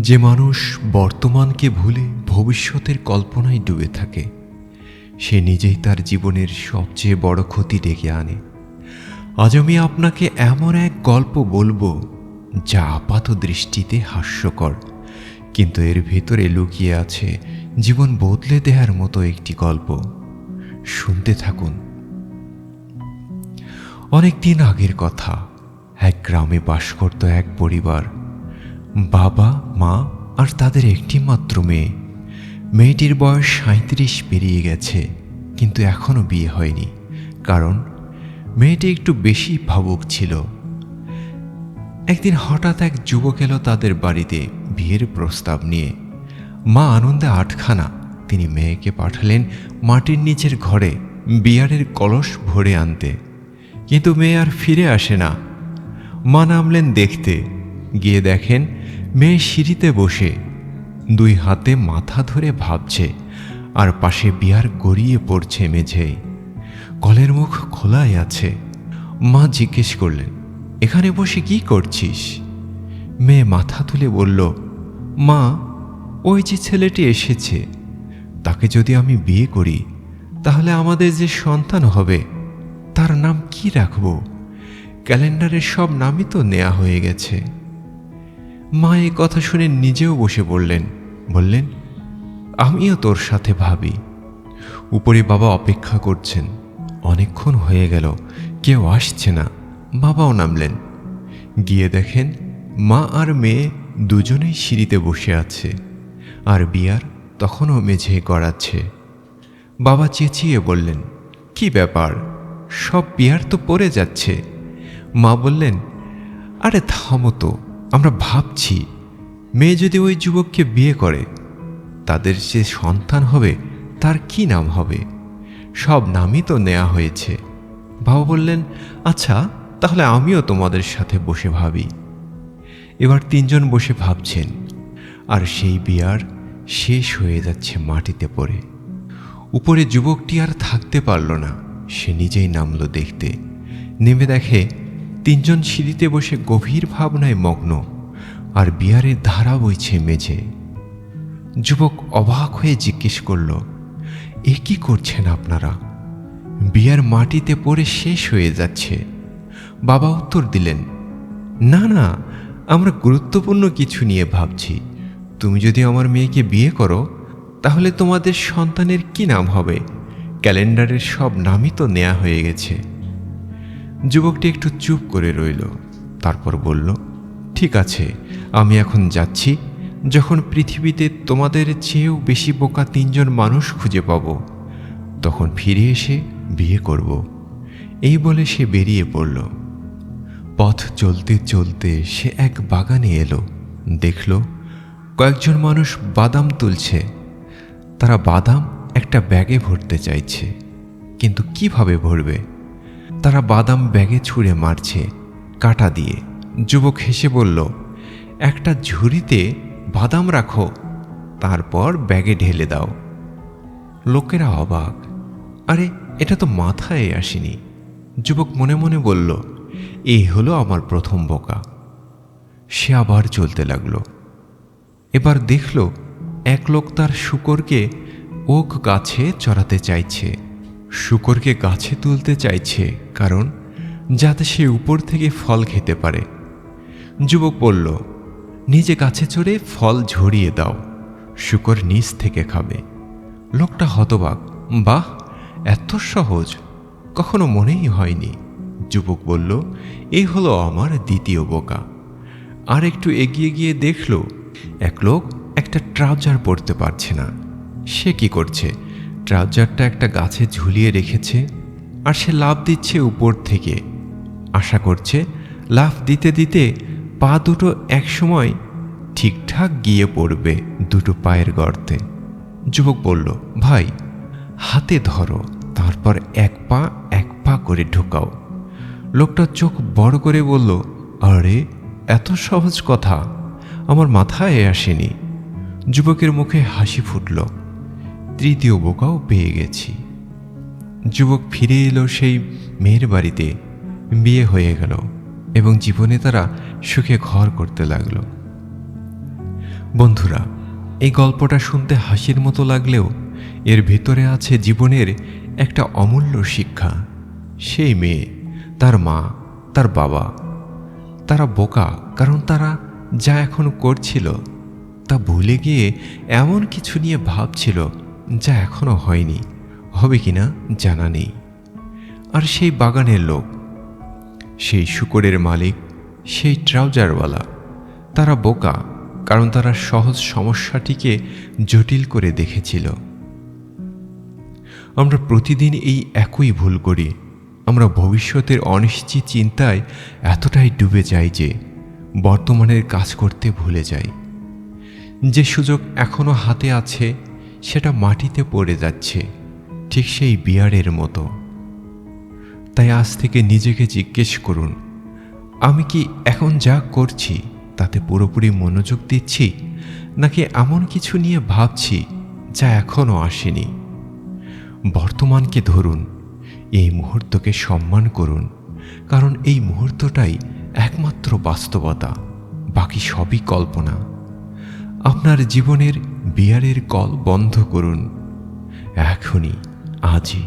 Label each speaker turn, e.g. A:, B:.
A: যে মানুষ বর্তমানকে ভুলে ভবিষ্যতের কল্পনায় ডুবে থাকে, সে নিজেই তার জীবনের সবচেয়ে বড় ক্ষতি ডেকে আনে। আজ আমি আপনাকে এমন এক গল্প বলবো যা আপাত দৃষ্টিতে হাস্যকর, কিন্তু এর ভেতরে লুকিয়ে আছে জীবন বদলে দেওয়ার মতো একটি গল্প। শুনতে থাকুন। অনেক দিন আগের কথা। এক গ্রামে বাস করত এক পরিবার। বাবা, মা আর তাদের একটি মাত্র মেয়ে। মেয়েটির বয়স 37 পেরিয়ে গেছে, কিন্তু এখনো বিয়ে হয়নি, কারণ মেয়েটি একটু বেশি ভাবুক ছিল। একদিন হঠাৎ এক যুবক এলো তাদের বাড়িতে বিয়ের প্রস্তাব নিয়ে। মা আনন্দে আটখানা। তিনি মেয়েকে পাঠালেন মাটির নিচের ঘরে বিয়ারের কলস ভরে আনতে, কিন্তু মেয়ে আর ফিরে আসে না। মা নামলেন দেখতে। গিয়ে দেখেন মেয়ে সিঁড়িতে বসে দুই হাতে মাথা ধরে ভাবছে, আর পাশে বিয়ার গড়িয়ে পড়ছে মেঝেয়। কলের মুখ খোলাই আছে। মা জিজ্ঞেস করলেন, এখানে বসে কি করছিস? মেয়ে মাথা তুলে বলল, মা, ওই যে ছেলেটি এসেছে, তাকে যদি আমি বিয়ে করি তাহলে আমাদের যে সন্তান হবে তার নাম কি রাখব? ক্যালেন্ডারের সব নামই তো নেওয়া হয়ে গেছে। মা এই কথা শুনে নিজেও বসে বললেন, আমিও তোর সাথে ভাবি। উপরে বাবা অপেক্ষা করছেন। অনেকক্ষণ হয়ে গেল, কেউ আসছে না। বাবাও নামলেন। গিয়ে দেখেন মা আর মেয়ে দুজনেই সিঁড়িতে বসে আছে, আর বিয়ার তখনও মেঝে গড়াচ্ছে। বাবা চেঁচিয়ে বললেন, কি ব্যাপার, সব বিয়ার তো পড়ে যাচ্ছে। মা বললেন, আরে থামো তো, আমরা ভাবছি মেয়ে যদি ওই যুবককে বিয়ে করে, তাদের যে সন্তান হবে তার কি নাম হবে? সব নামই তো নেওয়া হয়েছে। বাবা বললেন, আচ্ছা, তাহলে আমিও তোমাদের সাথে বসে ভাবি। এবার তিনজন বসে ভাবছেন, আর সেই বিয়ার শেষ হয়ে যাচ্ছে মাটিতে পড়ে। উপরে যুবকটি আর থাকতে পারল না। সে নিজেই নামলো দেখতে। নেমে দেখে তিনজন সিঁড়িতে বসে গভীর ভাবনায় মগ্ন, আর বিয়ারের ধারা বইছে মেঝে। যুবক অবাক হয়ে জিজ্ঞেস করল, এ কি করছেন আপনারা? বিয়ার মাটিতে পড়ে শেষ হয়ে যাচ্ছে। বাবা উত্তর দিলেন, না না, আমরা গুরুত্বপূর্ণ কিছু নিয়ে ভাবছি। তুমি যদি আমার মেয়েকে বিয়ে করো তাহলে তোমাদের সন্তানের কি নাম হবে? ক্যালেন্ডারের সব নামই তো নেওয়া হয়ে গেছে। যুবকটি একটু চুপ করে রইল, তারপর বলল, ঠিক আছে, আমি এখন যাচ্ছি। যখন পৃথিবীতে তোমাদের চেয়েও বেশি বোকা তিনজন মানুষ খুঁজে পাব, তখন ফিরে এসে বিয়ে করব। এই বলে সে বেরিয়ে পড়ল। পথ চলতে চলতে সে এক বাগানে এলো। দেখল কয়েকজন মানুষ বাদাম তুলছে। তারা বাদাম একটা ব্যাগে ভরতে চাইছে, কিন্তু কিভাবে ভরবে? তারা বাদাম ব্যাগে ছুঁড়ে মারছে কাঁটা দিয়ে। যুবক হেসে বলল, একটা ঝুড়িতে বাদাম রাখো, তারপর ব্যাগে ঢেলে দাও। লোকেরা অবাক, আরে এটা তো মাথায় আসেনি। যুবক মনে মনে বলল, এই হলো আমার প্রথম বোকা। সে আবার চলতে লাগলো। এবার দেখল এক লোক তার শূকরকে ওক গাছে চড়াতে চাইছে। শূকরকে গাছে তুলতে চাইছে, কারণ যাতে সে উপর থেকে ফল খেতে পারে। যুবক বলল, নিজে গাছে চড়ে ফল ঝরিয়ে দাও, শূকর নিচ থেকে খাবে। লোকটা হতবাক, বাহ, এত সহজ, কখনো মনেই হয়নি। যুবক বলল, এই হলো আমার দ্বিতীয় বোকা। আর একটু এগিয়ে গিয়ে দেখল এক লোক একটা ট্রাউজার পরতে পারছে না। সে কি করছে? ট্রাউজারটা একটা গাছে ঝুলিয়ে রেখেছে, আর সে লাফ দিচ্ছে উপর থেকে। আশা করছে লাফ দিতে দিতে পা দুটো একসময় ঠিকঠাক গিয়ে পড়বে দুটো পায়ের গর্তে। যুবক বলল, ভাই, হাতে ধরো, তারপর এক পা করে ঢোকাও। লোকটা চোখ বড় করে বলল, আরে এত সহজ কথা আমার মাথায় আসেনি। যুবকের মুখে হাসি ফুটল, তৃতীয় বোকাও পেয়ে গেছি। যুবক ফিরে এলো সেই মেয়ের বাড়িতে। বিয়ে হয়ে গেল এবং জীবনে তারা সুখে ঘর করতে লাগলো। বন্ধুরা, এই গল্পটা শুনতে হাসির মতো লাগলেও এর ভেতরে আছে জীবনের একটা অমূল্য শিক্ষা। সেই মেয়ে, তার মা, তার বাবা, তারা বোকা, কারণ তারা যা এখন করছিল তা ভুলে গিয়ে এমন কিছু নিয়ে ভাবছিল যা এখনো হয়নি, হবে কিনা জানা নেই। আর সেই বাগানের লোক, সেই শূকরের মালিক, সেই ট্রাউজারওয়ালা, তারা বোকা, কারণ তারা সহজ সমস্যাটিকে জটিল করে দেখেছিল। আমরা প্রতিদিন এই একই ভুল করি। আমরা ভবিষ্যতের অনিশ্চিত চিন্তায় এতটাই ডুবে যাই যে বর্তমানের কাজ করতে ভুলে যাই। যে সুযোগ এখনো হাতে আছে সেটা মাটিতে পড়ে যাচ্ছে, ঠিক সেই বিয়ারের মতো। তাই আজ থেকে নিজেকে জিজ্ঞেস করুন, আমি কি এখন যা করছি তাতে পুরোপুরি মনোযোগ দিচ্ছি, নাকি এমন কিছু নিয়ে ভাবছি যা এখনো আসেনি? বর্তমানকে ধরুন, এই মুহূর্তকে সম্মান করুন, কারণ এই মুহূর্তটাই একমাত্র বাস্তবতা, বাকি সবই কল্পনা। আপনার জীবনের বিয়ারের কল বন্ধ করুন এখনই, আজই।